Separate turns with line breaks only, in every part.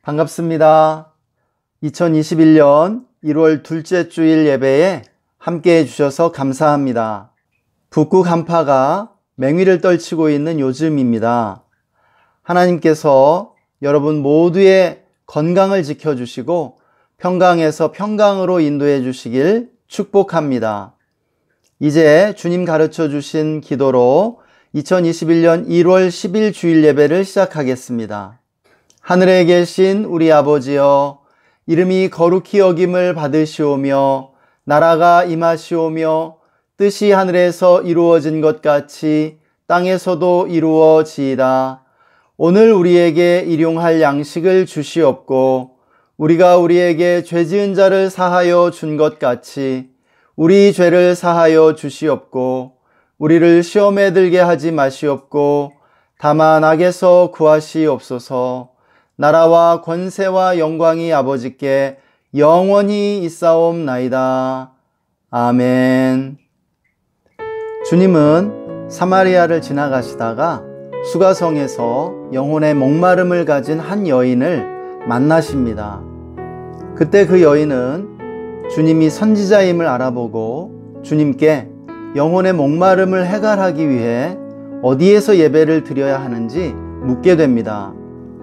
반갑습니다. 2021년 1월 둘째 주일 예배에 함께 해주셔서 감사합니다. 북극 한파가 맹위를 떨치고 있는 요즘입니다. 하나님께서 여러분 모두의 건강을 지켜주시고 평강에서 평강으로 인도해 주시길 축복합니다. 이제 주님 가르쳐 주신 기도로 2021년 1월 10일 주일 예배를 시작하겠습니다. 하늘에 계신 우리 아버지여, 이름이 거룩히 여김을 받으시오며 나라가 임하시오며 뜻이 하늘에서 이루어진 것 같이 땅에서도 이루어지이다. 오늘 우리에게 일용할 양식을 주시옵고 우리가 우리에게 죄 지은 자를 사하여 준 것 같이 우리 죄를 사하여 주시옵고 우리를 시험에 들게 하지 마시옵고 다만 악에서 구하시옵소서. 나라와 권세와 영광이 아버지께 영원히 있사옵나이다. 아멘. 주님은 사마리아를 지나가시다가 수가성에서 영혼의 목마름을 가진 한 여인을 만나십니다. 그때 그 여인은 주님이 선지자임을 알아보고 주님께 영혼의 목마름을 해결하기 위해 어디에서 예배를 드려야 하는지 묻게 됩니다.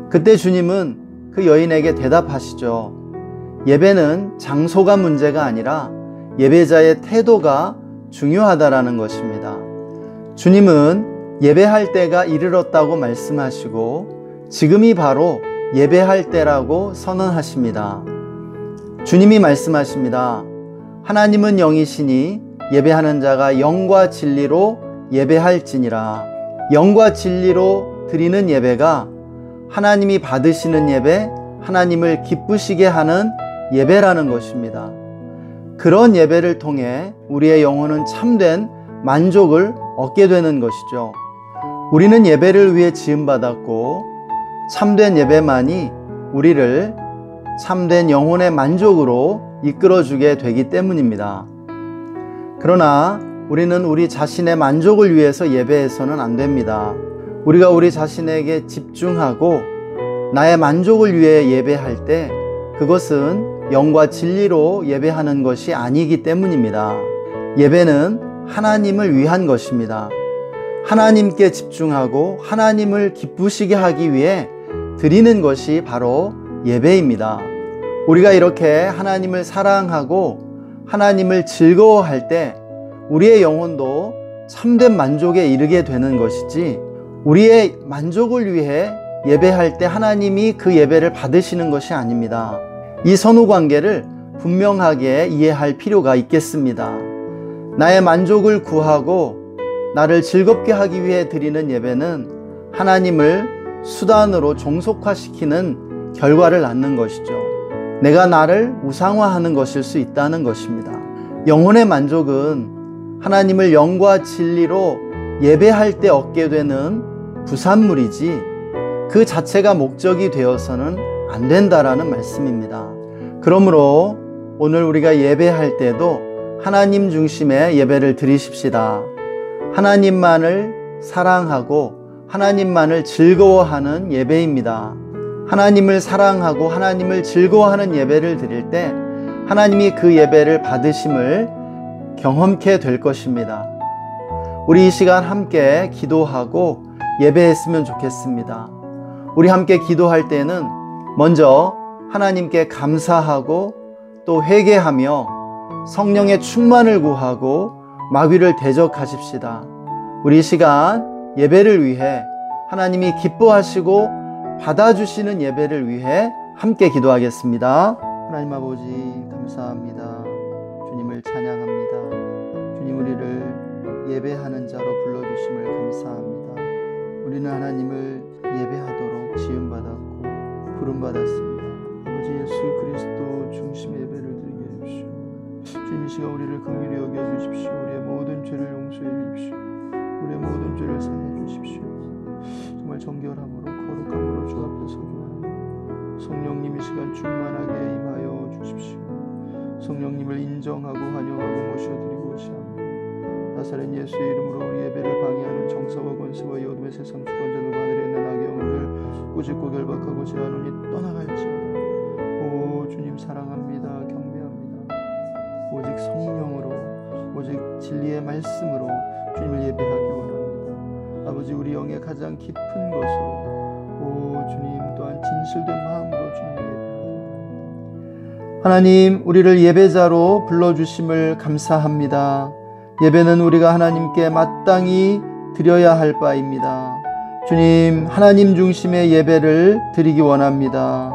그때 주님은 그 여인에게 대답하시죠. 예배는 장소가 문제가 아니라 예배자의 태도가 중요하다라는 것입니다. 주님은 예배할 때가 이르렀다고 말씀하시고 지금이 바로 예배할 때라고 선언하십니다. 주님이 말씀하십니다. 하나님은 영이시니 예배하는 자가 영과 진리로 예배할지니라. 영과 진리로 드리는 예배가 하나님이 받으시는 예배, 하나님을 기쁘시게 하는 예배라는 것입니다. 그런 예배를 통해 우리의 영혼은 참된 만족을 얻게 되는 것이죠. 우리는 예배를 위해 지음받았고 참된 예배만이 우리를 참된 영혼의 만족으로 이끌어주게 되기 때문입니다. 그러나 우리는 우리 자신의 만족을 위해서 예배해서는 안 됩니다. 우리가 우리 자신에게 집중하고 나의 만족을 위해 예배할 때 그것은 영과 진리로 예배하는 것이 아니기 때문입니다. 예배는 하나님을 위한 것입니다. 하나님께 집중하고 하나님을 기쁘시게 하기 위해 드리는 것이 바로 예배입니다. 우리가 이렇게 하나님을 사랑하고 하나님을 즐거워할 때 우리의 영혼도 참된 만족에 이르게 되는 것이지, 우리의 만족을 위해 예배할 때 하나님이 그 예배를 받으시는 것이 아닙니다. 이 선후 관계를 분명하게 이해할 필요가 있겠습니다. 나의 만족을 구하고 나를 즐겁게 하기 위해 드리는 예배는 하나님을 수단으로 종속화시키는 결과를 낳는 것이죠. 내가 나를 우상화하는 것일 수 있다는 것입니다. 영혼의 만족은 하나님을 영과 진리로 예배할 때 얻게 되는 부산물이지 그 자체가 목적이 되어서는 안 된다라는 말씀입니다. 그러므로 오늘 우리가 예배할 때도 하나님 중심의 예배를 드리십시다. 하나님만을 사랑하고 하나님만을 즐거워하는 예배입니다. 하나님을 사랑하고 하나님을 즐거워하는 예배를 드릴 때 하나님이 그 예배를 받으심을 경험케 될 것입니다. 우리 이 시간 함께 기도하고 예배했으면 좋겠습니다. 우리 함께 기도할 때는 먼저 하나님께 감사하고 또 회개하며 성령의 충만을 구하고 마귀를 대적하십시다. 우리 이 시간 예배를 위해 하나님이 기뻐하시고 받아주시는 예배를 위해 함께 기도하겠습니다. 하나님 아버지 감사합니다. 주님을 찬양합니다. 주님 우리를 예배하는 자로 불러주심을 감사합니다. 우리는 하나님을 예배하도록 지음받았고 부름받았습니다. 아버지 예수 그리스도 중심의 예배를 드리게 해주십시오. 주님 이 시간 우리를 긍휼히 여겨주십시오. 우리의 모든 죄를 용서해 주십시오. 우리의 모든 죄를 사해 주십시오. 정말 정결함으로 거룩함으로 주 앞에 서기 원합니다. 성령님 이 시간 충만하게 임하여 주십시오. 성령님을 인정하고 환영하고 모셔드리고자 합니다. 나사렛 예수의 이름으로 우리 예배를 방해하는 정사와 권세와 어둠의 세상 주관자들과 하늘에 있는 악의 영을 꾸짖고 결박하고자 하노니 떠나갈지어다. 말씀으로 주님을 예배하기 원합니다. 아버지, 우리 영의 가장 깊은 것으로 주님 또한 진실된 마음으로 주님을 예배하기 원합니다. 하나님, 우리를 예배자로 불러주심을 감사합니다. 예배는 우리가 하나님께 마땅히 드려야 할 바입니다. 주님, 하나님 중심의 예배를 드리기 원합니다.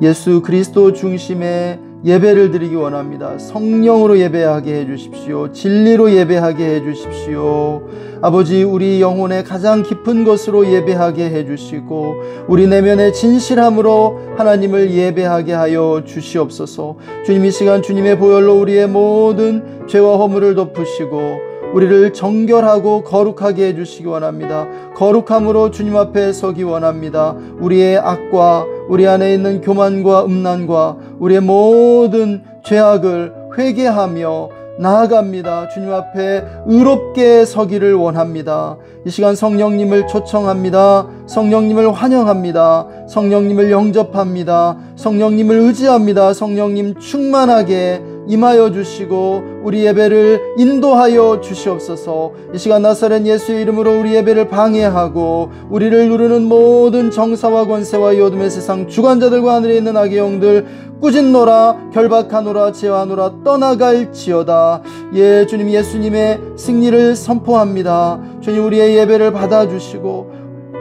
예수 그리스도 중심의 예배를 드리기 원합니다. 성령으로 예배하게 해주십시오. 진리로 예배하게 해주십시오. 아버지, 우리 영혼의 가장 깊은 것으로 예배하게 해주시고 우리 내면의 진실함으로 하나님을 예배하게 하여 주시옵소서. 주님, 이 시간 주님의 보혈로 우리의 모든 죄와 허물을 덮으시고 우리를 정결하고 거룩하게 해주시기 원합니다. 거룩함으로 주님 앞에 서기 원합니다. 우리의 악과 우리 안에 있는 교만과 음란과 우리의 모든 죄악을 회개하며 나아갑니다. 주님 앞에 의롭게 서기를 원합니다. 이 시간 성령님을 초청합니다. 성령님을 환영합니다. 성령님을 영접합니다. 성령님을 의지합니다. 성령님 충만하게 임하여 주시고 우리 예배를 인도하여 주시옵소서. 이 시간 나사렛 예수의 이름으로 우리 예배를 방해하고 우리를 누르는 모든 정사와 권세와 이 어둠의 세상 주관자들과 하늘에 있는 악의 영들 꾸짖노라, 결박하노라, 제어하노라, 떠나갈지어다. 예, 주님, 예수님의 승리를 선포합니다. 주님, 우리의 예배를 받아주시고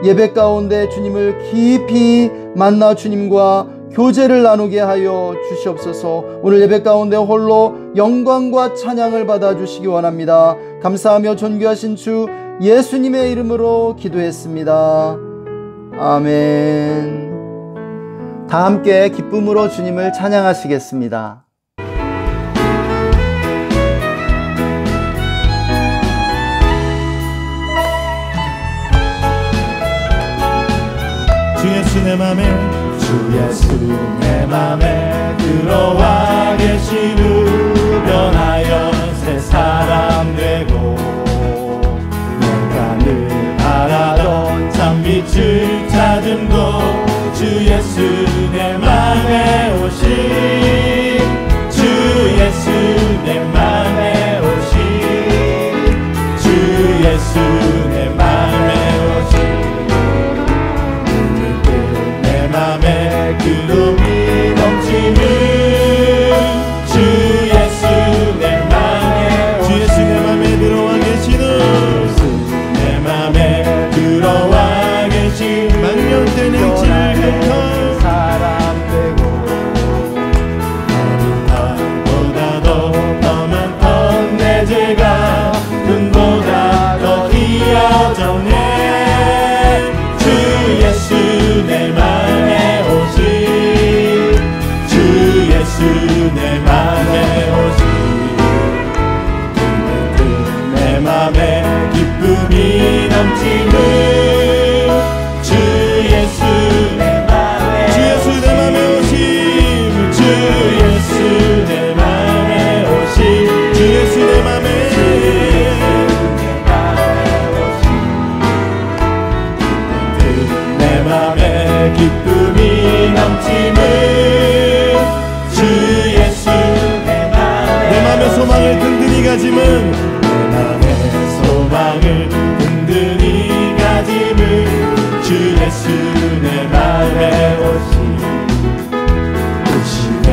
예배 가운데 주님을 깊이 만나 주님과 교제를 나누게 하여 주시옵소서. 오늘 예배 가운데 홀로 영광과 찬양을 받아주시기 원합니다. 감사하며 존귀하신 주 예수님의 이름으로 기도했습니다. 아멘. 다 함께 기쁨으로 주님을 찬양하시겠습니다.
주 예수 내 맘에, 주 예수 내 맘에 들어와 계시루. 변하여 새 사람 되고 내가 늘 바라던 참빛을 찾은 곳, 주 예수 내 맘에 오신, 주 예수 내 맘에 오신, 주 예수 내 맘에 오신. 내 맘에 기쁨이 넘치는 주 예수 내 맘에, 주 예수 내 맘에 들어와 계시는, 내 맘에 들어와 계신 만년대 냉치를 격한 사람 되고 어린아보다 더 많던 내 죄가 금보다 더 희어졌네. 주 예수 내 맘에 오신, 주 예수 내 맘에 오신. 내 맘에 기쁨이 넘치는 주 예수 내 맘에, 주 예수 내 맘에 오신, 주 예수 내 맘에 오신, 주 예수 내 맘에 내 맘에 기쁨이 넘치는 주 예수 내 맘에 소망을 든든히 가짐은, 내 맘에 소망을 든든히 가짐은 주 예수 내 맘에 오신, 오시네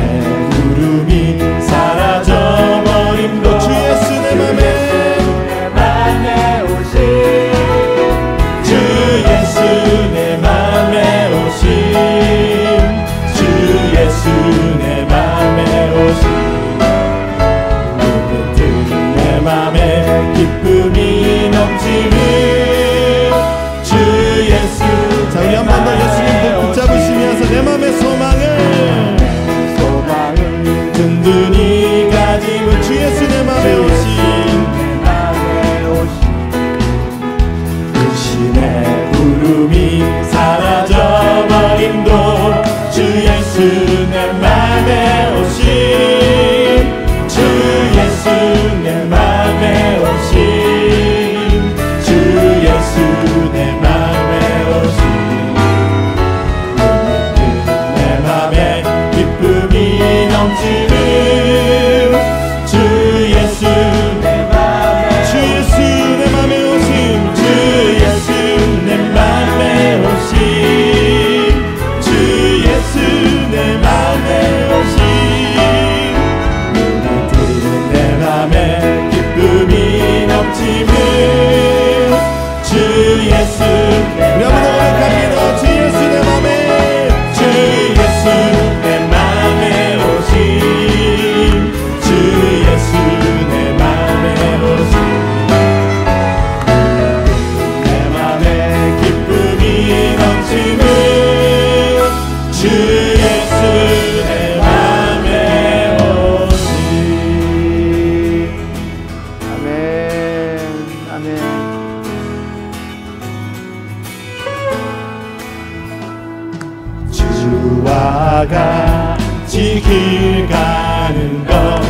길 가는 것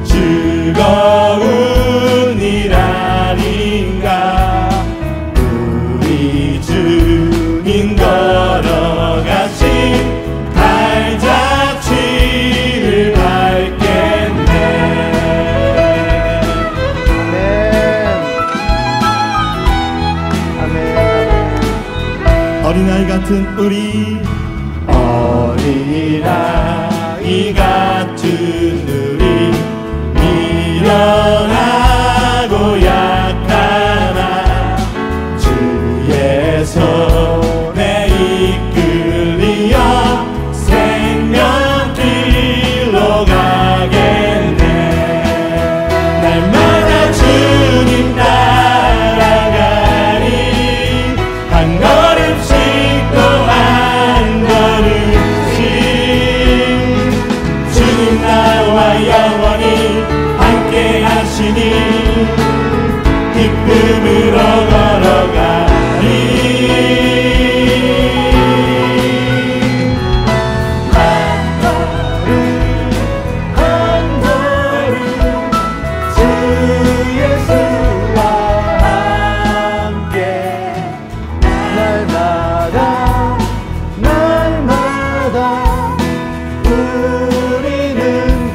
즐거운 일 아닌가. 우리 주님 걸어가신 발자취를 밟겠네.
아멘.
어린아이 같은 우리, 어린아이 같은 우리, 미련하고 약하나 주의 손에 이끌리어 생명길로 가겠네. 날마다 주님 따라가니 한 걸음씩 또 한 걸음씩 주님 나와 영원히 함께 하시니 기쁨으로 걸어가니. 한 걸음 한 걸음 주 예수와 함께
날마다 우리는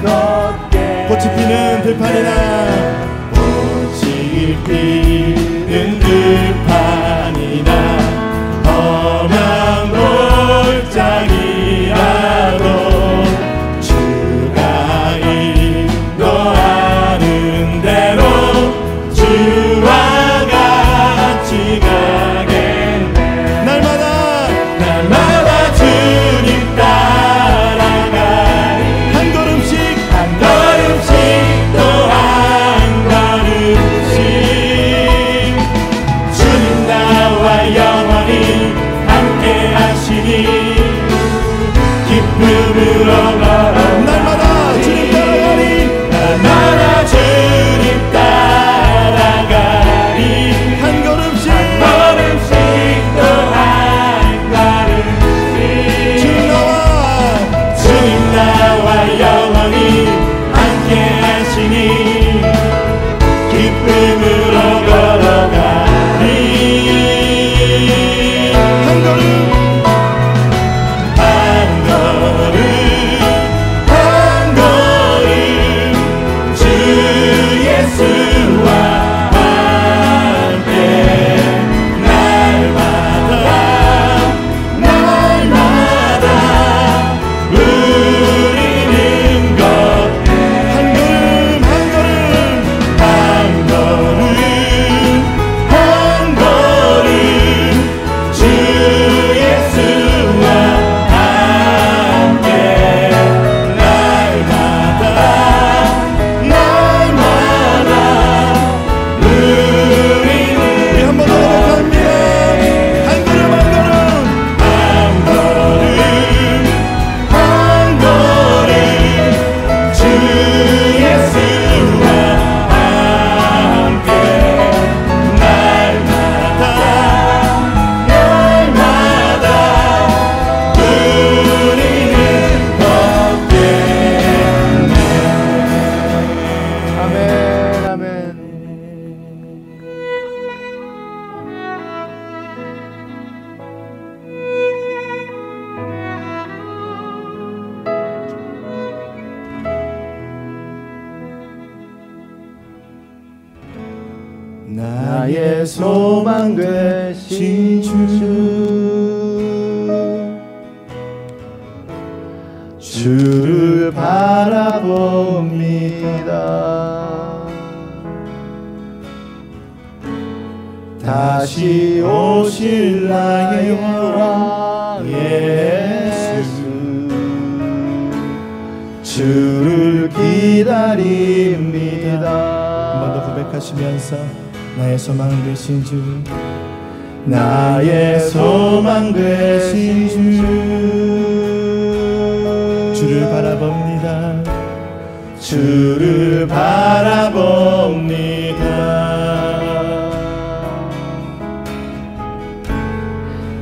걷게.
꽃이 피는 들판이나 꽃이 피는 들판이나 험한 골짜기라도 주가 인도하는 대로 주와 같이 가겠네. 날마다 주님 따라가니 한 걸음씩 또 한 걸음씩 주님 나와 영원히 함께 하시니 기쁨으로 걸어. 날마다 주님 따라가니 한 걸음씩 또 한 걸음씩 주님 나와 영원히 함께 하시니 기쁨으로 걸어가니. 한 걸음 주 예수와 함께 날마다 우리는 걷게. 한 걸음 주 예수와 함께 날마다 우리 한 번 더 고백합니다. 한 걸음 주 예수와 함께 날마다 우리는 걷겠네.
아멘. 아멘.
나의 소망 되신 주를 바라봅니다. 다시 오실 나의 왕 예수, 주를 기다립니다. 한 번 더 고백하시면서 나의 소망 되신 주, 나의 소망 되신 주를 바라봅니다. 주를 바라봅니다.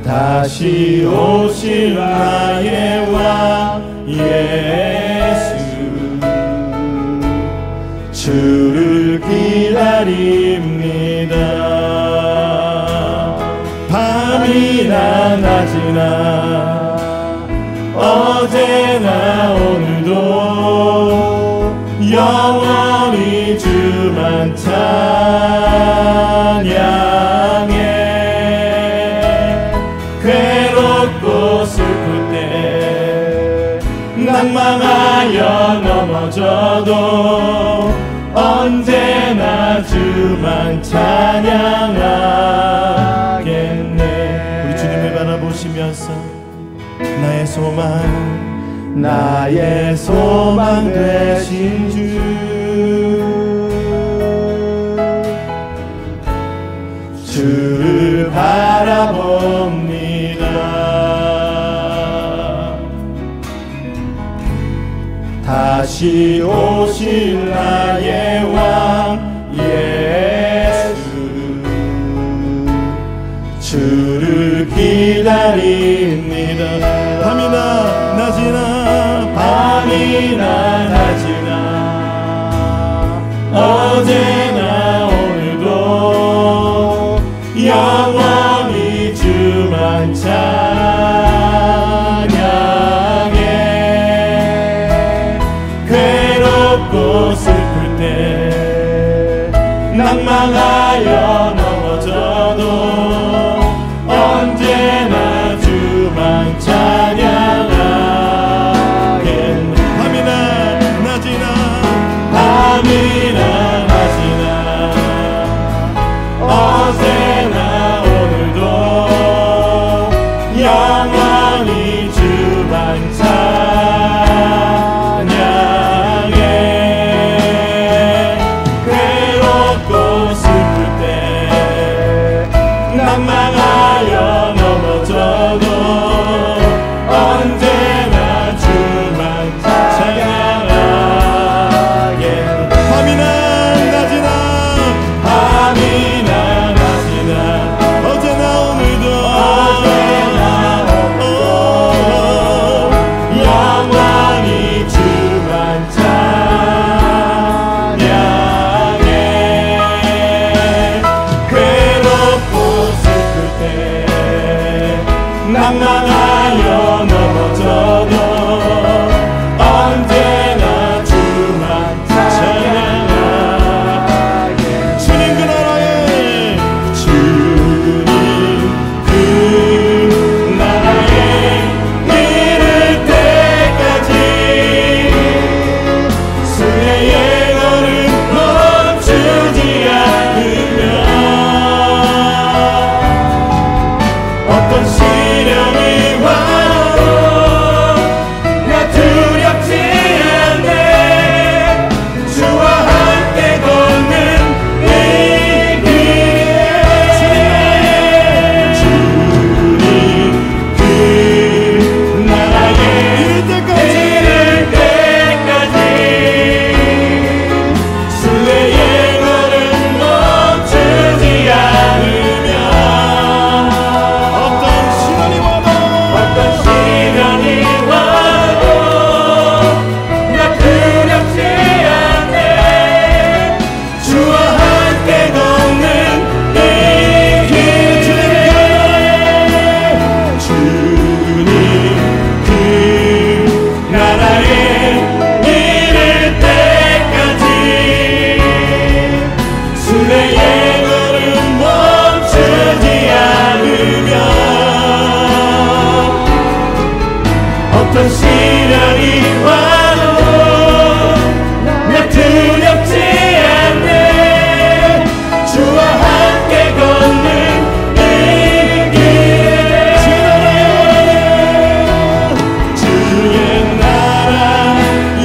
다시 오실 나의 왕 예수, 어제나 오늘도 영원히 주만 찬양해. 괴롭고 슬플 때 낭망하여 넘어져도 언제나 주만 찬양하겠네. 우리 주님을 바라보시면서 나의 소망 되신 주, 주를 바라봅니다. 다시 오실 나의 왕 예수, 주를 기다립니다. 밤이나 낮이나 어제나 오늘도 영원히 주만 찬양해. 괴롭고 슬플 때 낭망하여 넘어져도 언제나 주만 찬양하겠네. 밤이나 낮이나 어제나 오늘도 영원히 주만 찬양해. 괴롭고 슬플 때 낭망하여 넘어져도 언제나 주만 찬양하게. 밤이나 낮이나 어제나 오늘도 영원히 주만 찬양해. 괴롭고 슬플 때 낭망하여 넘어져도 언제나 주만 찬양하게. 주님 그 나라에 이를 때까지 주의 예언은 멈추지 않으며 어떤 시련이 와도 나 두렵지 않네. 주와 함께 걷는 이 길에 주님 그 나라에 이를 때까지 주의 예언은 멈추지 않으며 어떤 시련이 와도 나 두렵지 않네. 주와 함께 걷는 이 길에 주님 그 나라에 이를 때까지 주의 예언은 멈추지 않으며 어떤 시련이 와도 나 두렵지 않네. 주와 함께 걷는 이 길에 주의 나라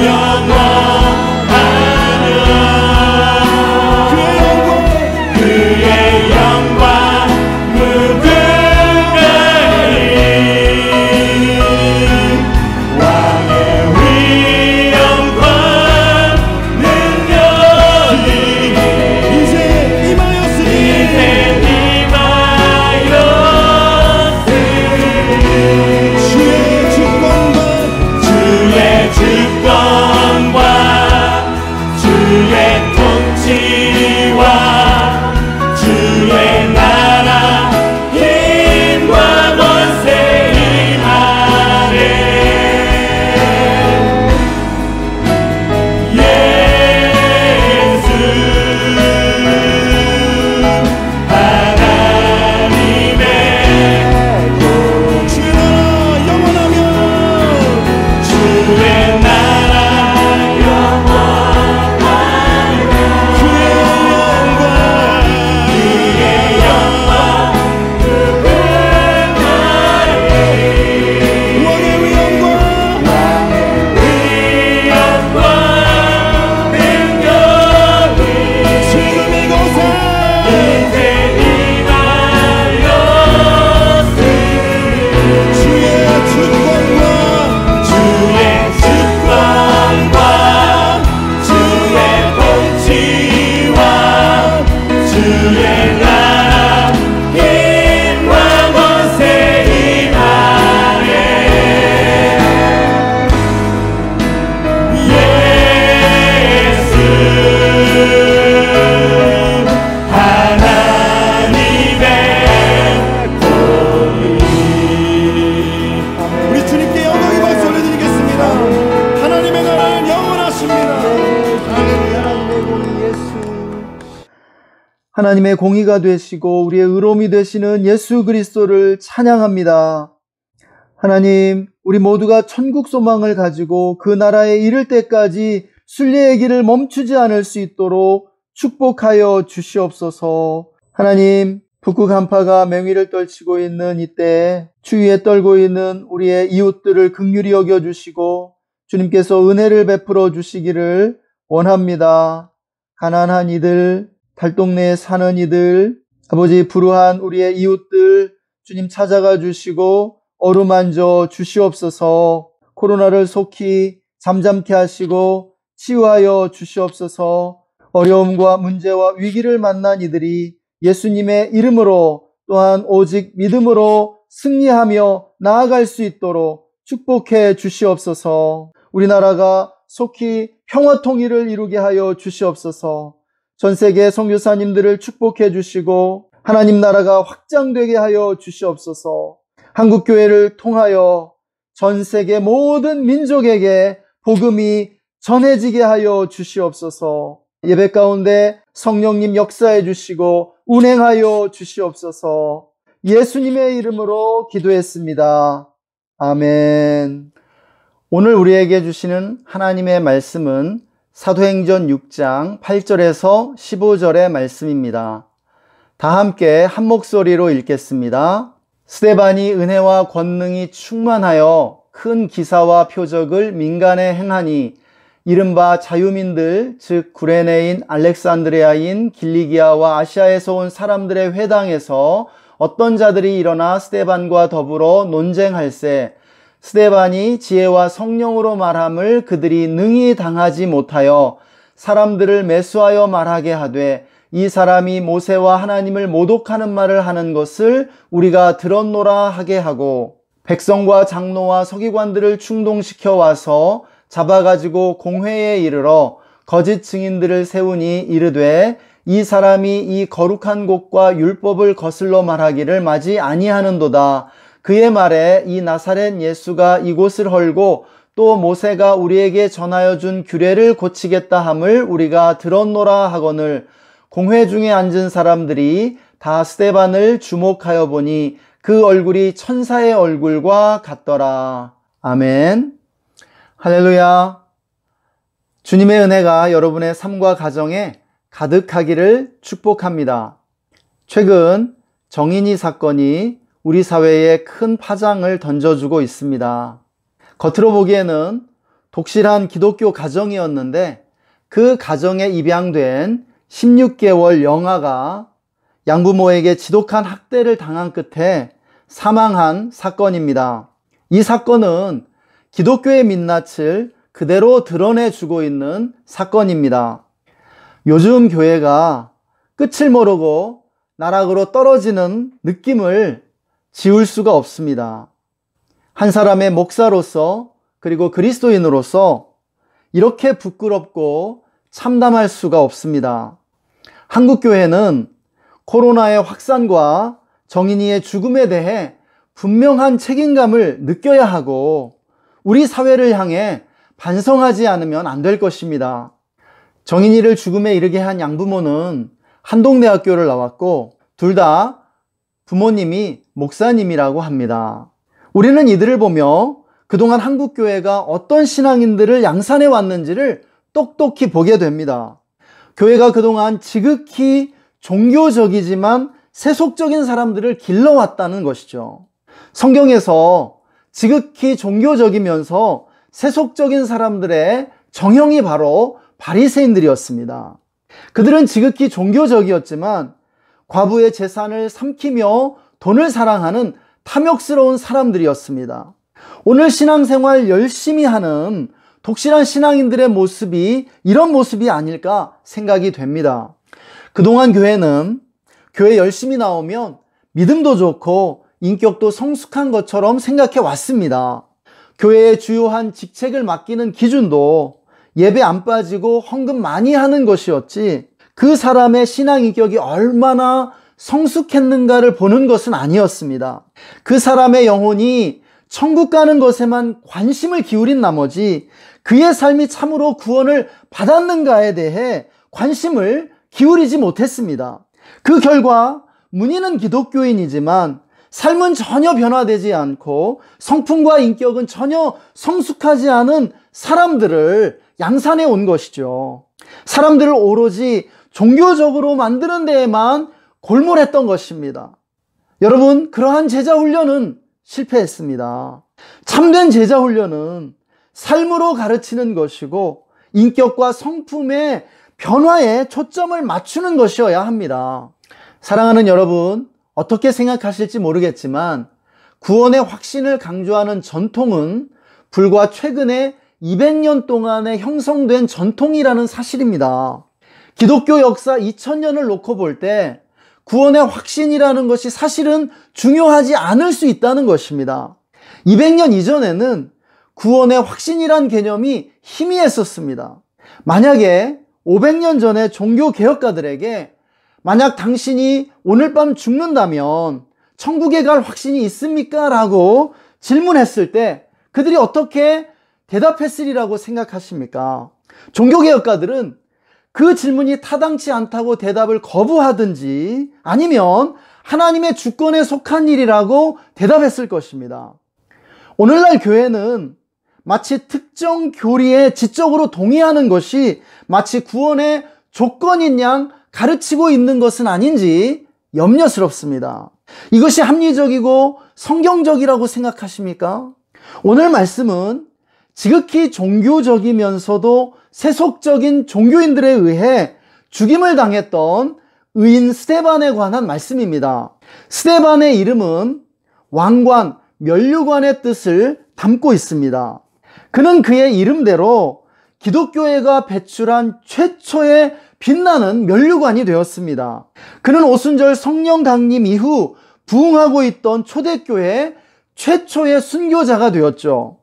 영원하며 그의 영광 무궁하니 왕의
하나님의 공의가 되시고 우리의 의로움이 되시는 예수 그리스도를 찬양합니다. 하나님, 우리 모두가 천국 소망을 가지고 그 나라에 이를 때까지 순례의 길을 멈추지 않을 수 있도록 축복하여 주시옵소서. 하나님, 북극 한파가 맹위를 떨치고 있는 이때 추위에 떨고 있는 우리의 이웃들을 긍휼히 여겨주시고 주님께서 은혜를 베풀어 주시기를 원합니다. 가난한 이들, 달동네에 사는 이들, 아버지 불우한 우리의 이웃들 주님 찾아가 주시고 어루만져 주시옵소서. 코로나를 속히 잠잠케 하시고 치유하여 주시옵소서. 어려움과 문제와 위기를 만난 이들이 예수님의 이름으로 또한 오직 믿음으로 승리하며 나아갈 수 있도록 축복해 주시옵소서. 우리나라가 속히 평화 통일을 이루게 하여 주시옵소서. 전 세계 선교사님들을 축복해 주시고 하나님 나라가 확장되게 하여 주시옵소서. 한국교회를 통하여 전 세계 모든 민족에게 복음이 전해지게 하여 주시옵소서. 예배 가운데 성령님 역사해 주시고 운행하여 주시옵소서. 예수님의 이름으로 기도했습니다. 아멘. 오늘 우리에게 주시는 하나님의 말씀은 사도행전 6장 8절에서 15절의 말씀입니다. 다 함께 한 목소리로 읽겠습니다. 스데반이 은혜와 권능이 충만하여 큰 기사와 표적을 민간에 행하니 이른바 자유민들 즉 구레네인 알렉산드리아인 길리기아와 아시아에서 온 사람들의 회당에서 어떤 자들이 일어나 스데반과 더불어 논쟁할세 스데반이 지혜와 성령으로 말함을 그들이 능히 당하지 못하여 사람들을 매수하여 말하게 하되 이 사람이 모세와 하나님을 모독하는 말을 하는 것을 우리가 들었노라 하게 하고 백성과 장로와 서기관들을 충동시켜 와서 잡아가지고 공회에 이르러 거짓 증인들을 세우니 이르되 이 사람이 이 거룩한 곳과 율법을 거슬러 말하기를 마지 아니하는도다. 그의 말에 이 나사렛 예수가 이곳을 헐고 또 모세가 우리에게 전하여 준 규례를 고치겠다 함을 우리가 들었노라 하거늘 공회 중에 앉은 사람들이 다 스데반을 주목하여 보니 그 얼굴이 천사의 얼굴과 같더라. 아멘. 할렐루야. 주님의 은혜가 여러분의 삶과 가정에 가득하기를 축복합니다. 최근 정인이 사건이 우리 사회에 큰 파장을 던져주고 있습니다. 겉으로 보기에는 독실한 기독교 가정이었는데 그 가정에 입양된 16개월 영아가 양부모에게 지독한 학대를 당한 끝에 사망한 사건입니다. 이 사건은 기독교의 민낯을 그대로 드러내주고 있는 사건입니다. 요즘 교회가 끝을 모르고 나락으로 떨어지는 느낌을 지울 수가 없습니다. 한 사람의 목사로서 그리고 그리스도인으로서 이렇게 부끄럽고 참담할 수가 없습니다. 한국교회는 코로나의 확산과 정인이의 죽음에 대해 분명한 책임감을 느껴야 하고 우리 사회를 향해 반성하지 않으면 안 될 것입니다. 정인이를 죽음에 이르게 한 양부모는 한동대학교를 나왔고 둘 다 부모님이 목사님이라고 합니다. 우리는 이들을 보며 그동안 한국교회가 어떤 신앙인들을 양산해 왔는지를 똑똑히 보게 됩니다. 교회가 그동안 지극히 종교적이지만 세속적인 사람들을 길러왔다는 것이죠. 성경에서 지극히 종교적이면서 세속적인 사람들의 정형이 바로 바리새인들이었습니다. 그들은 지극히 종교적이었지만 과부의 재산을 삼키며 돈을 사랑하는 탐욕스러운 사람들이었습니다. 오늘 신앙생활 열심히 하는 독실한 신앙인들의 모습이 이런 모습이 아닐까 생각이 됩니다. 그동안 교회는 교회 열심히 나오면 믿음도 좋고 인격도 성숙한 것처럼 생각해 왔습니다. 교회의 주요한 직책을 맡기는 기준도 예배 안 빠지고 헌금 많이 하는 것이었지 그 사람의 신앙 인격이 얼마나 성숙했는가를 보는 것은 아니었습니다. 그 사람의 영혼이 천국 가는 것에만 관심을 기울인 나머지 그의 삶이 참으로 구원을 받았는가에 대해 관심을 기울이지 못했습니다. 그 결과 문의는 기독교인이지만 삶은 전혀 변화되지 않고 성품과 인격은 전혀 성숙하지 않은 사람들을 양산해 온 것이죠. 사람들을 오로지 종교적으로 만드는 데에만 골몰했던 것입니다. 여러분, 그러한 제자 훈련은 실패했습니다. 참된 제자 훈련은 삶으로 가르치는 것이고 인격과 성품의 변화에 초점을 맞추는 것이어야 합니다. 사랑하는 여러분, 어떻게 생각하실지 모르겠지만 구원의 확신을 강조하는 전통은 불과 최근에 200년 동안에 형성된 전통이라는 사실입니다. 기독교 역사 2000년을 놓고 볼 때 구원의 확신이라는 것이 사실은 중요하지 않을 수 있다는 것입니다. 200년 이전에는 구원의 확신이란 개념이 희미했었습니다. 만약에 500년 전에 종교개혁가들에게 만약 당신이 오늘 밤 죽는다면 천국에 갈 확신이 있습니까? 라고 질문했을 때 그들이 어떻게 대답했으리라고 생각하십니까? 종교개혁가들은 그 질문이 타당치 않다고 대답을 거부하든지 아니면 하나님의 주권에 속한 일이라고 대답했을 것입니다. 오늘날 교회는 마치 특정 교리에 지적으로 동의하는 것이 마치 구원의 조건인 양 가르치고 있는 것은 아닌지 염려스럽습니다. 이것이 합리적이고 성경적이라고 생각하십니까? 오늘 말씀은 지극히 종교적이면서도 세속적인 종교인들에 의해 죽임을 당했던 의인 스데반에 관한 말씀입니다. 스데반의 이름은 왕관, 면류관의 뜻을 담고 있습니다. 그는 그의 이름대로 기독교회가 배출한 최초의 빛나는 면류관이 되었습니다. 그는 오순절 성령 강림 이후 부흥하고 있던 초대교회 최초의 순교자가 되었죠.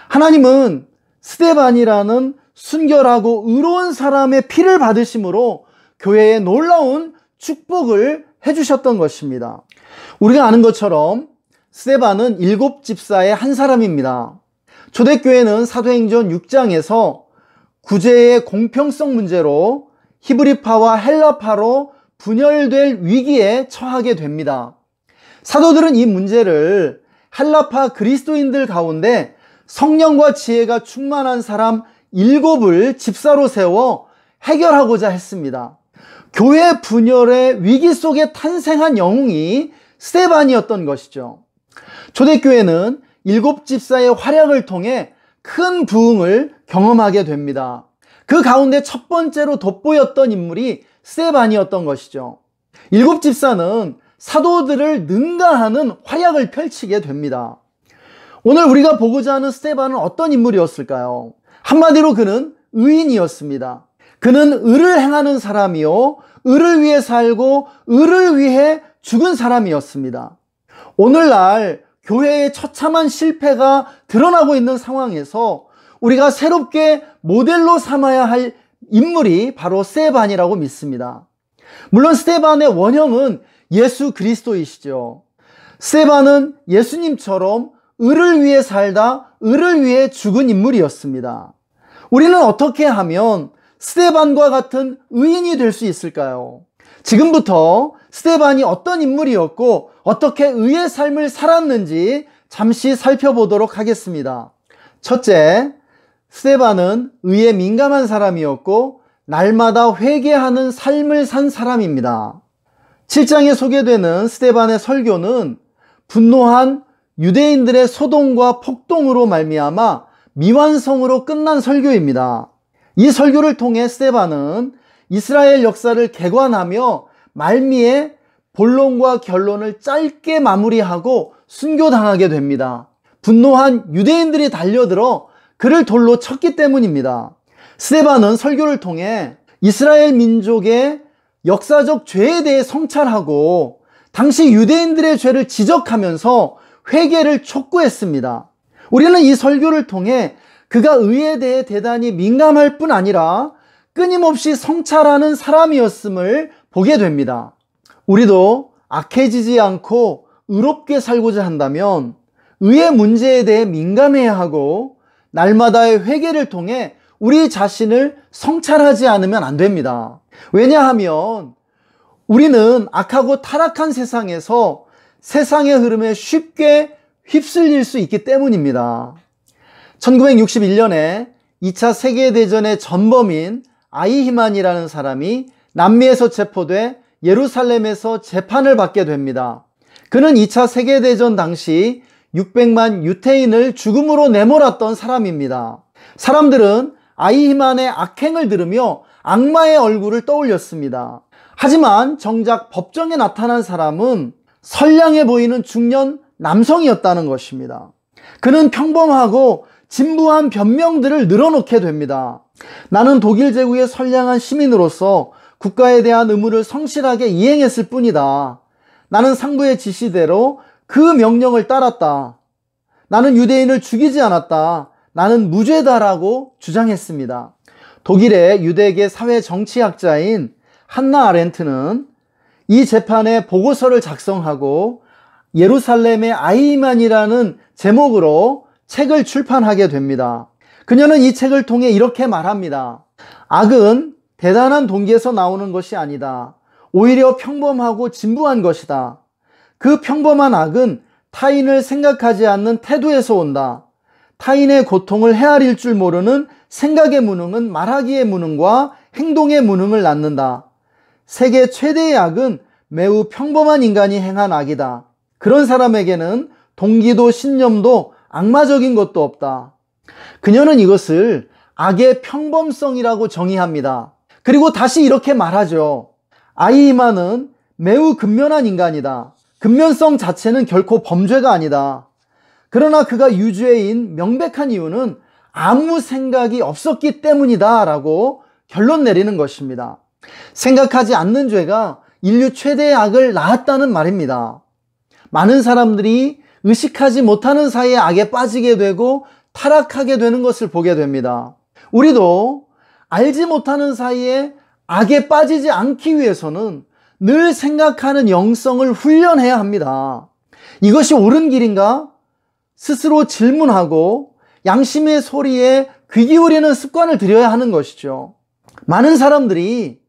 하나님은 스데반이라는 순결하고 의로운 사람의 피를 받으심으로 교회에 놀라운 축복을 해주셨던 것입니다. 우리가 아는 것처럼 스데반은 7집사의 한 사람입니다. 초대교회는 사도행전 6장에서 구제의 공평성 문제로 히브리파와 헬라파로 분열될 위기에 처하게 됩니다. 사도들은 이 문제를 헬라파 그리스도인들 가운데 성령과 지혜가 충만한 사람 7을 집사로 세워 해결하고자 했습니다. 교회 분열의 위기 속에 탄생한 영웅이 스데반이었던 것이죠. 초대교회는 7집사의 활약을 통해 큰 부흥을 경험하게 됩니다. 그 가운데 첫 번째로 돋보였던 인물이 스데반이었던 것이죠. 7집사는 사도들을 능가하는 활약을 펼치게 됩니다. 오늘 우리가 보고자 하는 스데반은 어떤 인물이었을까요? 한마디로 그는 의인이었습니다. 그는 의를 행하는 사람이요, 의를 위해 살고 의를 위해 죽은 사람이었습니다. 오늘날 교회의 처참한 실패가 드러나고 있는 상황에서 우리가 새롭게 모델로 삼아야 할 인물이 바로 스데반이라고 믿습니다. 물론 스데반의 원형은 예수 그리스도이시죠. 스데반은 예수님처럼 의를 위해 살다 의를 위해 죽은 인물이었습니다. 우리는 어떻게 하면 스데반과 같은 의인이 될 수 있을까요? 지금부터 스데반이 어떤 인물이었고 어떻게 의의 삶을 살았는지 잠시 살펴보도록 하겠습니다. 첫째, 스데반은 의에 민감한 사람이었고 날마다 회개하는 삶을 산 사람입니다. 7장에 소개되는 스데반의 설교는 분노한 유대인들의 소동과 폭동으로 말미암아 미완성으로 끝난 설교입니다. 이 설교를 통해 스데반은 이스라엘 역사를 개관하며 말미에 본론과 결론을 짧게 마무리하고 순교당하게 됩니다. 분노한 유대인들이 달려들어 그를 돌로 쳤기 때문입니다. 스데반은 설교를 통해 이스라엘 민족의 역사적 죄에 대해 성찰하고 당시 유대인들의 죄를 지적하면서 회개를 촉구했습니다. 우리는 이 설교를 통해 그가 의에 대해 대단히 민감할 뿐 아니라 끊임없이 성찰하는 사람이었음을 보게 됩니다. 우리도 악해지지 않고 의롭게 살고자 한다면 의의 문제에 대해 민감해야 하고 날마다의 회개를 통해 우리 자신을 성찰하지 않으면 안 됩니다. 왜냐하면 우리는 악하고 타락한 세상에서 세상의 흐름에 쉽게 휩쓸릴 수 있기 때문입니다. 1961년에 2차 세계대전의 전범인 아이히만이라는 사람이 남미에서 체포돼 예루살렘에서 재판을 받게 됩니다. 그는 2차 세계대전 당시 600만 유태인을 죽음으로 내몰았던 사람입니다. 사람들은 아이히만의 악행을 들으며 악마의 얼굴을 떠올렸습니다. 하지만 정작 법정에 나타난 사람은 선량해 보이는 중년 남성이었다는 것입니다. 그는 평범하고 진부한 변명들을 늘어놓게 됩니다. 나는 독일 제국의 선량한 시민으로서 국가에 대한 의무를 성실하게 이행했을 뿐이다. 나는 상부의 지시대로 그 명령을 따랐다. 나는 유대인을 죽이지 않았다. 나는 무죄다라고 주장했습니다. 독일의 유대계 사회 정치학자인 한나 아렌트는 이 재판에 보고서를 작성하고 예루살렘의 아이히만이라는 제목으로 책을 출판하게 됩니다. 그녀는 이 책을 통해 이렇게 말합니다. 악은 대단한 동기에서 나오는 것이 아니다. 오히려 평범하고 진부한 것이다. 그 평범한 악은 타인을 생각하지 않는 태도에서 온다. 타인의 고통을 헤아릴 줄 모르는 생각의 무능은 말하기의 무능과 행동의 무능을 낳는다. 세계 최대의 악은 매우 평범한 인간이 행한 악이다. 그런 사람에게는 동기도 신념도 악마적인 것도 없다. 그녀는 이것을 악의 평범성이라고 정의합니다. 그리고 다시 이렇게 말하죠. 아이히만은 매우 근면한 인간이다. 근면성 자체는 결코 범죄가 아니다. 그러나 그가 유죄인 명백한 이유는 아무 생각이 없었기 때문이다 라고 결론 내리는 것입니다. 생각하지 않는 죄가 인류 최대의 악을 낳았다는 말입니다. 많은 사람들이 의식하지 못하는 사이에 악에 빠지게 되고 타락하게 되는 것을 보게 됩니다. 우리도 알지 못하는 사이에 악에 빠지지 않기 위해서는 늘 생각하는 영성을 훈련해야 합니다. 이것이 옳은 길인가? 스스로 질문하고 양심의 소리에 귀 기울이는 습관을 들여야 하는 것이죠. 많은 사람들이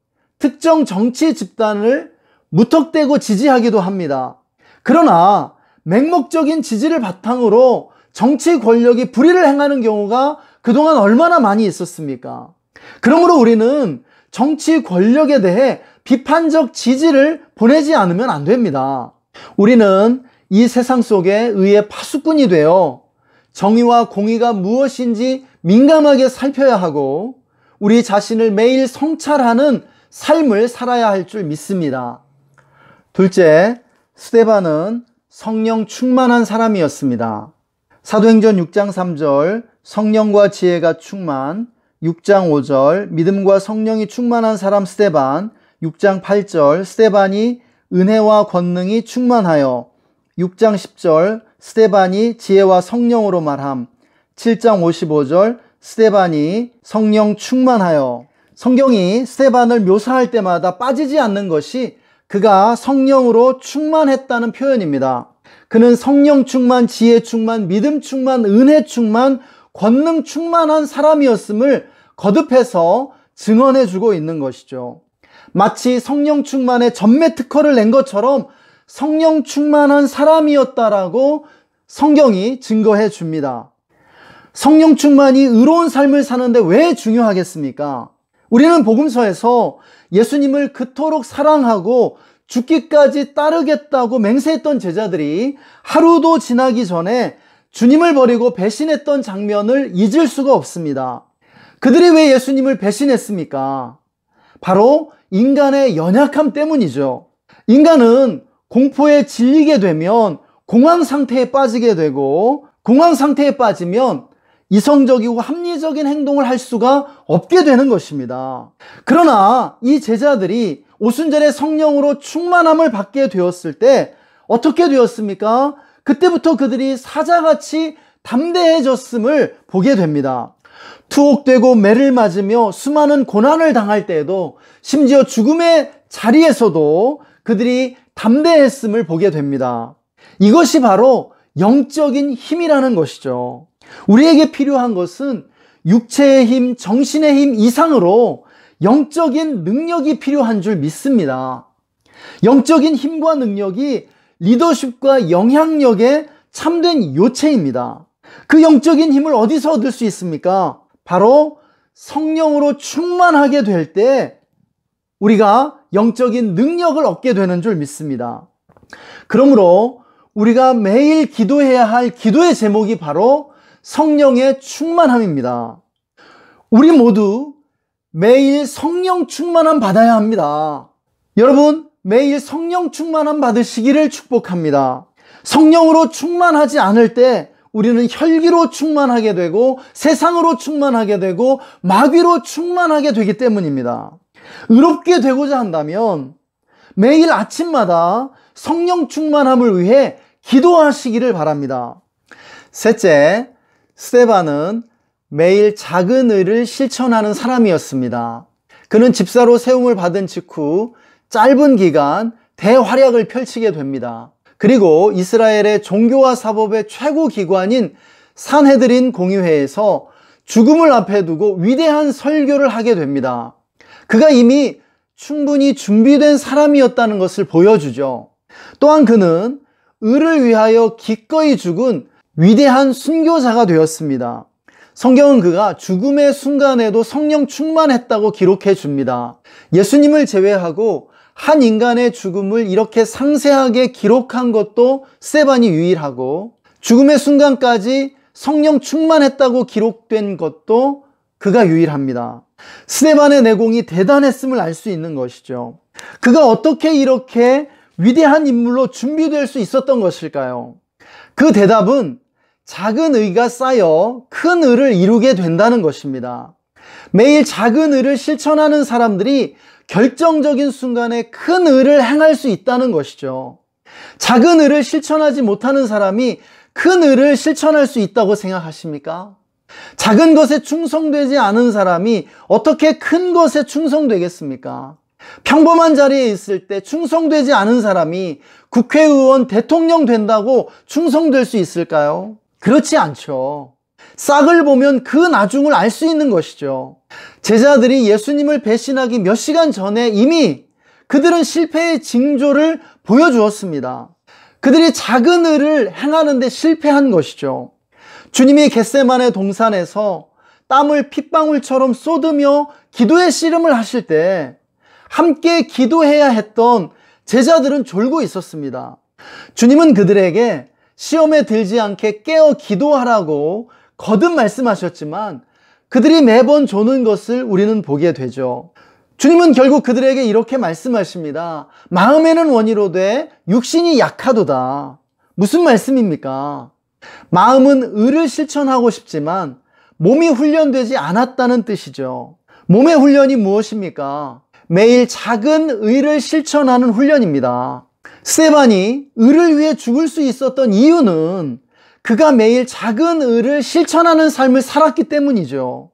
특정 정치 집단을 무턱대고 지지하기도 합니다. 그러나 맹목적인 지지를 바탕으로 정치 권력이 불의를 행하는 경우가 그동안 얼마나 많이 있었습니까? 그러므로 우리는 정치 권력에 대해 비판적 지지를 보내지 않으면 안 됩니다. 우리는 이 세상 속에 의의 파수꾼이 되어 정의와 공의가 무엇인지 민감하게 살펴야 하고 우리 자신을 매일 성찰하는 삶을 살아야 할 줄 믿습니다. 둘째, 스데반은 성령 충만한 사람이었습니다. 사도행전 6장 3절 성령과 지혜가 충만, 6장 5절 믿음과 성령이 충만한 사람 스데반, 6장 8절 스데반이 은혜와 권능이 충만하여, 6장 10절 스데반이 지혜와 성령으로 말함, 7장 55절 스데반이 성령 충만하여. 성경이 스데반을 묘사할 때마다 빠지지 않는 것이 그가 성령으로 충만했다는 표현입니다. 그는 성령 충만, 지혜 충만, 믿음 충만, 은혜 충만, 권능 충만한 사람이었음을 거듭해서 증언해주고 있는 것이죠. 마치 성령 충만의 전매 특허를 낸 것처럼 성령 충만한 사람이었다라고 성경이 증거해 줍니다. 성령 충만이 의로운 삶을 사는데 왜 중요하겠습니까? 우리는 복음서에서 예수님을 그토록 사랑하고 죽기까지 따르겠다고 맹세했던 제자들이 하루도 지나기 전에 주님을 버리고 배신했던 장면을 잊을 수가 없습니다. 그들이 왜 예수님을 배신했습니까? 바로 인간의 연약함 때문이죠. 인간은 공포에 질리게 되면 공황 상태에 빠지게 되고, 공황 상태에 빠지면 이성적이고 합리적인 행동을 할 수가 없게 되는 것입니다. 그러나 이 제자들이 오순절에 성령으로 충만함을 받게 되었을 때 어떻게 되었습니까? 그때부터 그들이 사자같이 담대해졌음을 보게 됩니다. 투옥되고 매를 맞으며 수많은 고난을 당할 때에도, 심지어 죽음의 자리에서도 그들이 담대했음을 보게 됩니다. 이것이 바로 영적인 힘이라는 것이죠. 우리에게 필요한 것은 육체의 힘, 정신의 힘 이상으로 영적인 능력이 필요한 줄 믿습니다. 영적인 힘과 능력이 리더십과 영향력의 참된 요체입니다. 그 영적인 힘을 어디서 얻을 수 있습니까? 바로 성령으로 충만하게 될 때 우리가 영적인 능력을 얻게 되는 줄 믿습니다. 그러므로 우리가 매일 기도해야 할 기도의 제목이 바로 성령의 충만함입니다. 우리 모두 매일 성령 충만함 받아야 합니다. 여러분, 매일 성령 충만함 받으시기를 축복합니다. 성령으로 충만하지 않을 때 우리는 혈기로 충만하게 되고 세상으로 충만하게 되고 마귀로 충만하게 되기 때문입니다. 의롭게 되고자 한다면 매일 아침마다 성령 충만함을 위해 기도하시기를 바랍니다. 셋째, 스데반은 매일 작은 의를 실천하는 사람이었습니다. 그는 집사로 세움을 받은 직후 짧은 기간 대활약을 펼치게 됩니다. 그리고 이스라엘의 종교와 사법의 최고 기관인 산헤드린 공의회에서 죽음을 앞에 두고 위대한 설교를 하게 됩니다. 그가 이미 충분히 준비된 사람이었다는 것을 보여주죠. 또한 그는 의를 위하여 기꺼이 죽은 위대한 순교자가 되었습니다. 성경은 그가 죽음의 순간에도 성령 충만했다고 기록해 줍니다. 예수님을 제외하고 한 인간의 죽음을 이렇게 상세하게 기록한 것도 스데반이 유일하고 죽음의 순간까지 성령 충만했다고 기록된 것도 그가 유일합니다. 스데반의 내공이 대단했음을 알 수 있는 것이죠. 그가 어떻게 이렇게 위대한 인물로 준비될 수 있었던 것일까요? 그 대답은 작은 의가 쌓여 큰 의를 이루게 된다는 것입니다. 매일 작은 의를 실천하는 사람들이 결정적인 순간에 큰 의를 행할 수 있다는 것이죠. 작은 의를 실천하지 못하는 사람이 큰 의를 실천할 수 있다고 생각하십니까? 작은 것에 충성되지 않은 사람이 어떻게 큰 것에 충성되겠습니까? 평범한 자리에 있을 때 충성되지 않은 사람이 국회의원, 대통령 된다고 충성될 수 있을까요? 그렇지 않죠. 싹을 보면 그 나중을 알 수 있는 것이죠. 제자들이 예수님을 배신하기 몇 시간 전에 이미 그들은 실패의 징조를 보여주었습니다. 그들이 작은 의를 행하는데 실패한 것이죠. 주님이 겟세마네 동산에서 땀을 핏방울처럼 쏟으며 기도의 씨름을 하실 때 함께 기도해야 했던 제자들은 졸고 있었습니다. 주님은 그들에게 시험에 들지 않게 깨어 기도하라고 거듭 말씀하셨지만 그들이 매번 조는 것을 우리는 보게 되죠. 주님은 결국 그들에게 이렇게 말씀하십니다. 마음에는 원이로되 육신이 약하도다. 무슨 말씀입니까? 마음은 의를 실천하고 싶지만 몸이 훈련되지 않았다는 뜻이죠. 몸의 훈련이 무엇입니까? 매일 작은 의를 실천하는 훈련입니다. 스데반이 의를 위해 죽을 수 있었던 이유는 그가 매일 작은 의를 실천하는 삶을 살았기 때문이죠.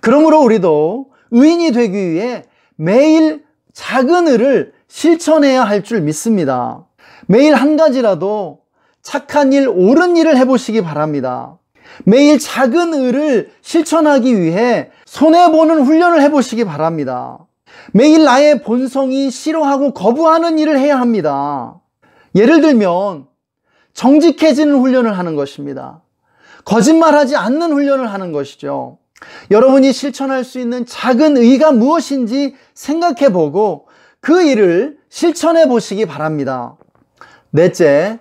그러므로 우리도 의인이 되기 위해 매일 작은 의를 실천해야 할 줄 믿습니다. 매일 한 가지라도 착한 일, 옳은 일을 해보시기 바랍니다. 매일 작은 의를 실천하기 위해 손해보는 훈련을 해보시기 바랍니다. 매일 나의 본성이 싫어하고 거부하는 일을 해야 합니다. 예를 들면 정직해지는 훈련을 하는 것입니다. 거짓말하지 않는 훈련을 하는 것이죠. 여러분이 실천할 수 있는 작은 의가 무엇인지 생각해보고 그 일을 실천해 보시기 바랍니다. 넷째,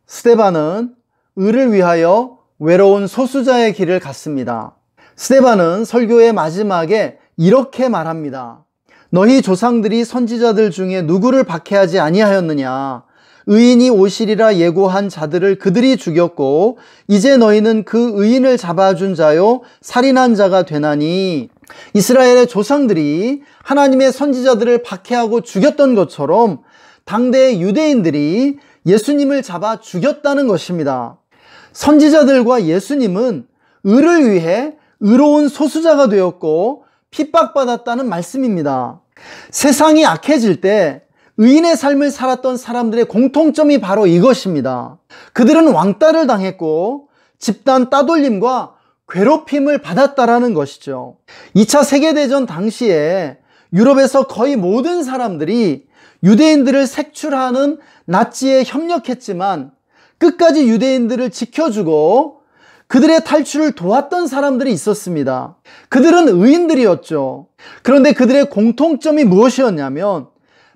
스데반은 의를 위하여 외로운 소수자의 길을 갔습니다. 스데반은 설교의 마지막에 이렇게 말합니다. 너희 조상들이 선지자들 중에 누구를 박해하지 아니하였느냐? 의인이 오시리라 예고한 자들을 그들이 죽였고 이제 너희는 그 의인을 잡아준 자요 살인한 자가 되나니. 이스라엘의 조상들이 하나님의 선지자들을 박해하고 죽였던 것처럼 당대의 유대인들이 예수님을 잡아 죽였다는 것입니다. 선지자들과 예수님은 의를 위해 의로운 소수자가 되었고 핍박받았다는 말씀입니다. 세상이 악해질 때 의인의 삶을 살았던 사람들의 공통점이 바로 이것입니다. 그들은 왕따를 당했고 집단 따돌림과 괴롭힘을 받았다라는 것이죠. 2차 세계대전 당시에 유럽에서 거의 모든 사람들이 유대인들을 색출하는 나치에 협력했지만 끝까지 유대인들을 지켜주고 그들의 탈출을 도왔던 사람들이 있었습니다. 그들은 의인들이었죠. 그런데 그들의 공통점이 무엇이었냐면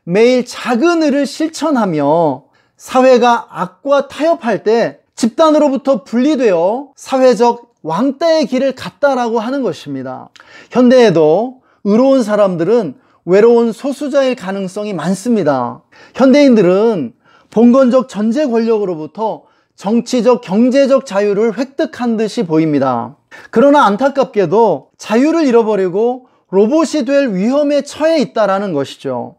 매일 작은 의를 실천하며 사회가 악과 타협할 때 집단으로부터 분리되어 사회적 왕따의 길을 갔다라고 하는 것입니다. 현대에도 의로운 사람들은 외로운 소수자일 가능성이 많습니다. 현대인들은 봉건적 전제 권력으로부터 정치적, 경제적 자유를 획득한 듯이 보입니다. 그러나 안타깝게도 자유를 잃어버리고 로봇이 될 위험에 처해 있다는 것이죠.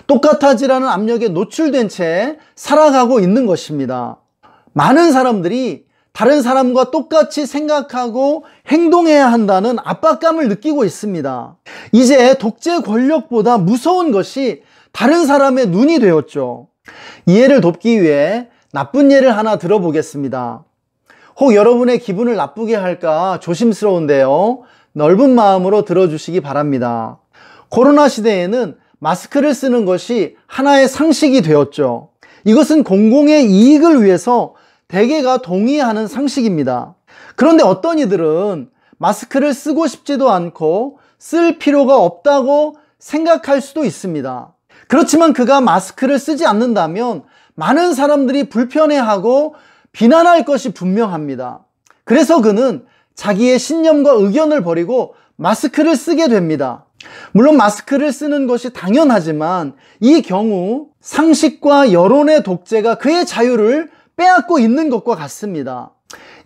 똑같아지라는 압력에 노출된 채 살아가고 있는 것입니다. 많은 사람들이 다른 사람과 똑같이 생각하고 행동해야 한다는 압박감을 느끼고 있습니다. 이제 독재 권력보다 무서운 것이 다른 사람의 눈이 되었죠. 이해를 돕기 위해 나쁜 예를 하나 들어보겠습니다. 혹 여러분의 기분을 나쁘게 할까 조심스러운데요. 넓은 마음으로 들어주시기 바랍니다. 코로나 시대에는 마스크를 쓰는 것이 하나의 상식이 되었죠. 이것은 공공의 이익을 위해서 대개가 동의하는 상식입니다. 그런데 어떤 이들은 마스크를 쓰고 싶지도 않고 쓸 필요가 없다고 생각할 수도 있습니다. 그렇지만 그가 마스크를 쓰지 않는다면 많은 사람들이 불편해하고 비난할 것이 분명합니다. 그래서 그는 자기의 신념과 의견을 버리고 마스크를 쓰게 됩니다. 물론 마스크를 쓰는 것이 당연하지만 이 경우 상식과 여론의 독재가 그의 자유를 빼앗고 있는 것과 같습니다.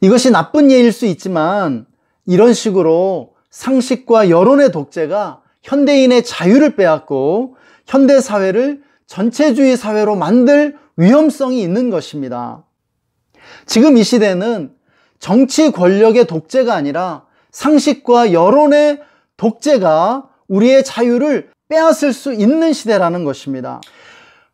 이것이 나쁜 예일 수 있지만 이런 식으로 상식과 여론의 독재가 현대인의 자유를 빼앗고 현대 사회를 전체주의 사회로 만들 위험성이 있는 것입니다. 지금 이 시대는 정치 권력의 독재가 아니라 상식과 여론의 독재가 우리의 자유를 빼앗을 수 있는 시대라는 것입니다.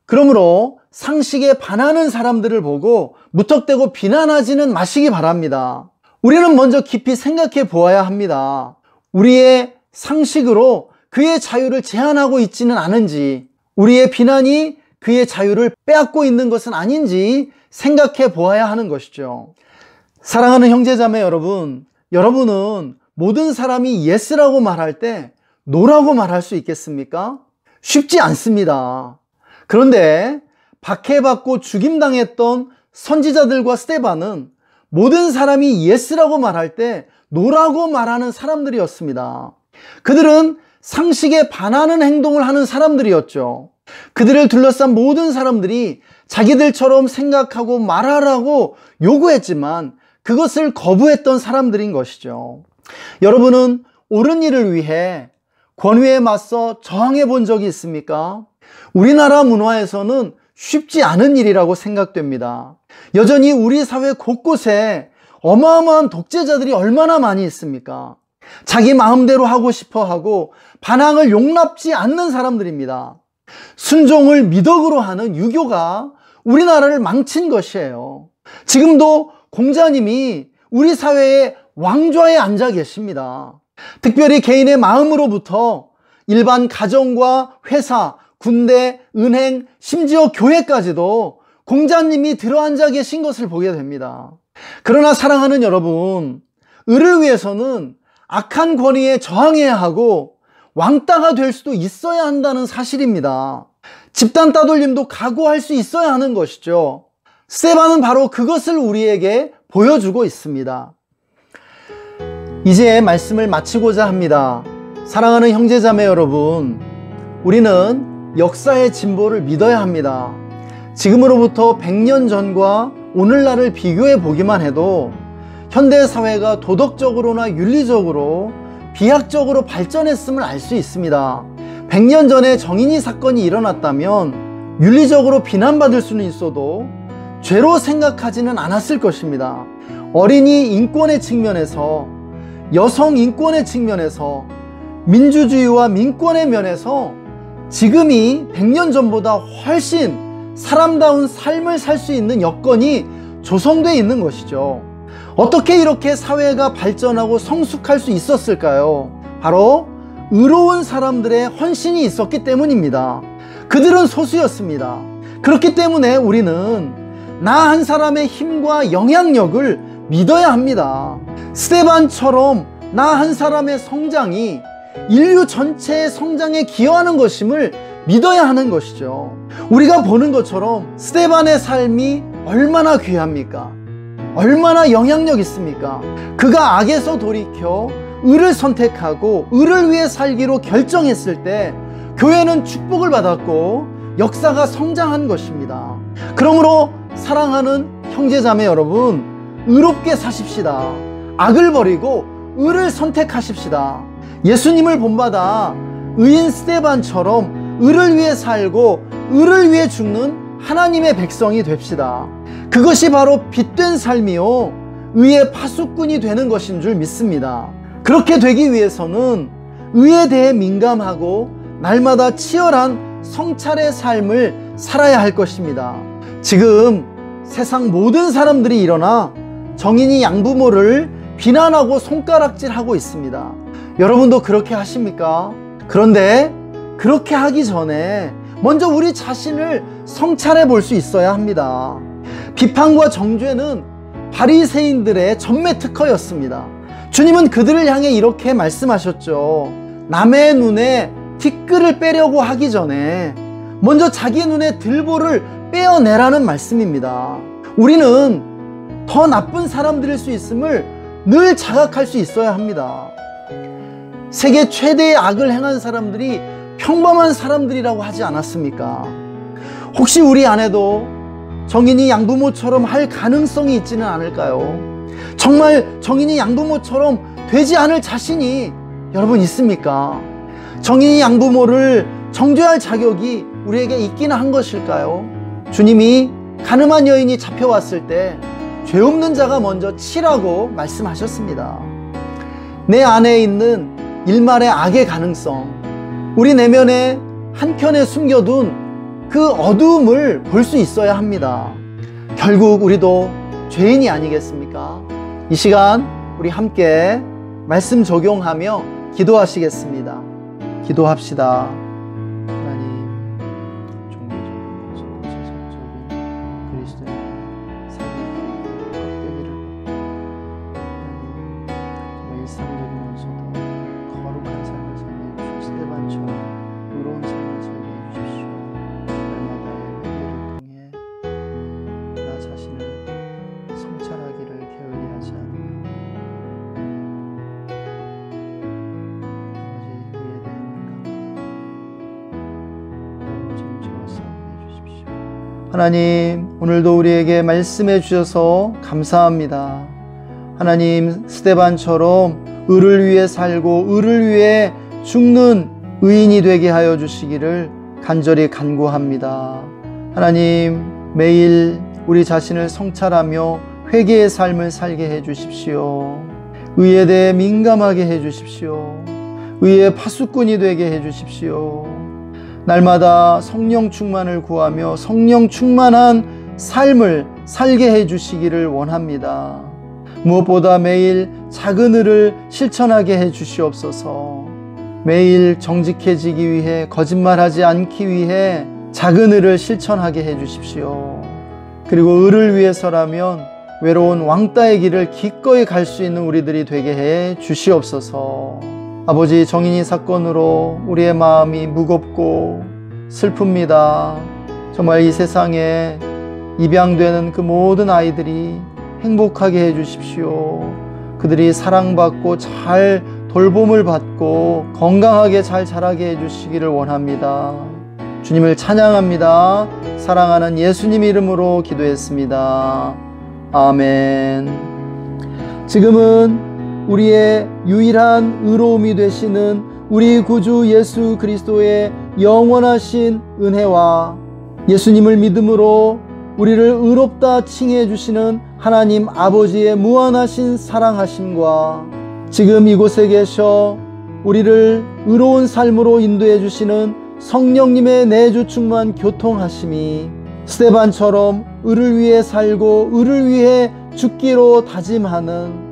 그러므로 상식에 반하는 사람들을 보고 무턱대고 비난하지는 마시기 바랍니다. 우리는 먼저 깊이 생각해 보아야 합니다. 우리의 상식으로 그의 자유를 제한하고 있지는 않은지, 우리의 비난이 그의 자유를 빼앗고 있는 것은 아닌지 생각해 보아야 하는 것이죠. 사랑하는 형제자매 여러분, 여러분은 모든 사람이 예스라고 말할 때 노라고 말할 수 있겠습니까? 쉽지 않습니다. 그런데 박해받고 죽임당했던 선지자들과 스데반은 모든 사람이 예스라고 말할 때 노라고 말하는 사람들이었습니다. 그들은 상식에 반하는 행동을 하는 사람들이었죠. 그들을 둘러싼 모든 사람들이 자기들처럼 생각하고 말하라고 요구했지만 그것을 거부했던 사람들인 것이죠. 여러분은 옳은 일을 위해 권위에 맞서 저항해 본 적이 있습니까? 우리나라 문화에서는 쉽지 않은 일이라고 생각됩니다. 여전히 우리 사회 곳곳에 어마어마한 독재자들이 얼마나 많이 있습니까? 자기 마음대로 하고 싶어 하고 반항을 용납지 않는 사람들입니다. 순종을 미덕으로 하는 유교가 우리나라를 망친 것이에요. 지금도 공자님이 우리 사회의 왕좌에 앉아 계십니다. 특별히 개인의 마음으로부터 일반 가정과 회사, 군대, 은행, 심지어 교회까지도 공자님이 들어앉아 계신 것을 보게 됩니다. 그러나 사랑하는 여러분, 의를 위해서는 악한 권위에 저항해야 하고 왕따가 될 수도 있어야 한다는 사실입니다. 집단 따돌림도 각오할 수 있어야 하는 것이죠. 스데반은 바로 그것을 우리에게 보여주고 있습니다. 이제 말씀을 마치고자 합니다. 사랑하는 형제자매 여러분, 우리는 역사의 진보를 믿어야 합니다. 지금으로부터 100년 전과 오늘날을 비교해 보기만 해도 현대사회가 도덕적으로나 윤리적으로 비약적으로 발전했음을 알 수 있습니다. 100년 전에 정인이 사건이 일어났다면 윤리적으로 비난받을 수는 있어도 죄로 생각하지는 않았을 것입니다. 어린이 인권의 측면에서, 여성 인권의 측면에서, 민주주의와 민권의 면에서 지금이 100년 전보다 훨씬 사람다운 삶을 살 수 있는 여건이 조성되어 있는 것이죠. 어떻게 이렇게 사회가 발전하고 성숙할 수 있었을까요? 바로 의로운 사람들의 헌신이 있었기 때문입니다. 그들은 소수였습니다. 그렇기 때문에 우리는 나 한 사람의 힘과 영향력을 믿어야 합니다. 스데반처럼 나 한 사람의 성장이 인류 전체의 성장에 기여하는 것임을 믿어야 하는 것이죠. 우리가 보는 것처럼 스데반의 삶이 얼마나 귀합니까? 얼마나 영향력 있습니까? 그가 악에서 돌이켜 의를 선택하고 의를 위해 살기로 결정했을 때 교회는 축복을 받았고 역사가 성장한 것입니다. 그러므로 사랑하는 형제자매 여러분, 의롭게 사십시다. 악을 버리고 의를 선택하십시다. 예수님을 본받아 의인 스데반처럼 의를 위해 살고 의를 위해 죽는 하나님의 백성이 됩시다. 그것이 바로 빛된 삶이요 의의 파수꾼이 되는 것인 줄 믿습니다. 그렇게 되기 위해서는 의에 대해 민감하고 날마다 치열한 성찰의 삶을 살아야 할 것입니다. 지금 세상 모든 사람들이 일어나 정인이 양부모를 비난하고 손가락질하고 있습니다. 여러분도 그렇게 하십니까? 그런데 그렇게 하기 전에 먼저 우리 자신을 성찰해 볼 수 있어야 합니다. 비판과 정죄는 바리새인들의 전매 특허였습니다. 주님은 그들을 향해 이렇게 말씀하셨죠. 남의 눈에 티끌을 빼려고 하기 전에 먼저 자기 눈에 들보를 빼어내라는 말씀입니다. 우리는 더 나쁜 사람들일 수 있음을 늘 자각할 수 있어야 합니다. 세계 최대의 악을 행한 사람들이 평범한 사람들이라고 하지 않았습니까? 혹시 우리 안에도 정인이 양부모처럼 할 가능성이 있지는 않을까요? 정말 정인이 양부모처럼 되지 않을 자신이 여러분 있습니까? 정인이 양부모를 정죄할 자격이 우리에게 있기는 한 것일까요? 주님이 가늠한 여인이 잡혀왔을 때 죄 없는 자가 먼저 치라고 말씀하셨습니다. 내 안에 있는 일말의 악의 가능성, 우리 내면에 한켠에 숨겨둔 그 어두움을 볼 수 있어야 합니다. 결국 우리도 죄인이 아니겠습니까? 이 시간 우리 함께 말씀 적용하며 기도하시겠습니다. 기도합시다. 하나님, 종교적인 세상적인 그리스도의 삶의 껍데기를 벗고 하나님, 정말 일상적이면서도 거룩한 삶을 살게 해주시고 스데반처럼 의로운 삶을 살게 해주십시오. 날마다의 회개를 통해 나 자신을 성찰하기를 게을리하지 않으며 아버지 의에 대한 민감함 정죄와 싸우게 해주십시오. 하나님, 오늘도 우리에게 말씀해 주셔서 감사합니다. 하나님, 스데반처럼 의를 위해 살고 의를 위해 죽는 의인이 되게 하여 주시기를 간절히 간구합니다. 하나님, 매일 우리 자신을 성찰하며 회개의 삶을 살게 해 주십시오. 의에 대해 민감하게 해 주십시오. 의의 파수꾼이 되게 해 주십시오. 날마다 성령 충만을 구하며 성령 충만한 삶을 살게 해 주시기를 원합니다. 무엇보다 매일 작은 의를 실천하게 해 주시옵소서. 매일 정직해지기 위해, 거짓말하지 않기 위해 작은 의를 실천하게 해 주십시오. 그리고 의를 위해서라면 외로운 왕따의 길을 기꺼이 갈 수 있는 우리들이 되게 해 주시옵소서. 아버지, 정인이 사건으로 우리의 마음이 무겁고 슬픕니다. 정말 이 세상에 입양되는 그 모든 아이들이 행복하게 해 주십시오. 그들이 사랑받고 잘 돌봄을 받고 건강하게 잘 자라게 해 주시기를 원합니다. 주님을 찬양합니다. 사랑하는 예수님 이름으로 기도했습니다. 아멘. 지금은 우리의 유일한 의로움이 되시는 우리 구주 예수 그리스도의 영원하신 은혜와 예수님을 믿음으로 우리를 의롭다 칭해 주시는 하나님 아버지의 무한하신 사랑하심과 지금 이곳에 계셔 우리를 의로운 삶으로 인도해 주시는 성령님의 내주 충만 교통하심이 스데반처럼 의를 위해 살고 의를 위해 죽기로 다짐하는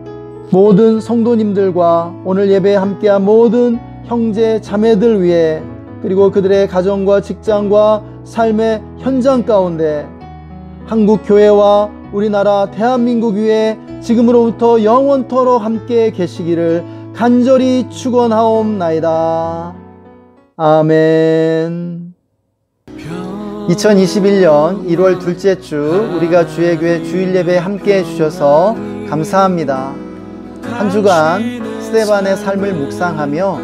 모든 성도님들과 오늘 예배에 함께한 모든 형제 자매들 위해 그리고 그들의 가정과 직장과 삶의 현장 가운데 한국 교회와 우리나라 대한민국 위에 지금으로부터 영원토록 함께 계시기를 간절히 축원하옵나이다. 아멘. 2021년 1월 둘째 주 우리가 주의 교회 주일 예배에 함께 해주셔서 감사합니다. 한 주간 스데반의 삶을 묵상하며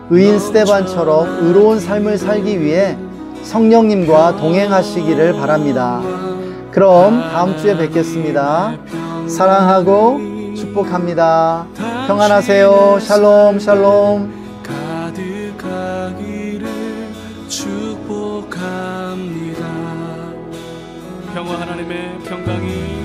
의인 스데반처럼 의로운 삶을 살기 위해 성령님과 동행하시기를 바랍니다. 그럼 다음 주에 뵙겠습니다. 사랑하고 축복합니다. 평안하세요. 샬롬 샬롬.
가득하기를 축복합니다. 평화 하나님의 평강이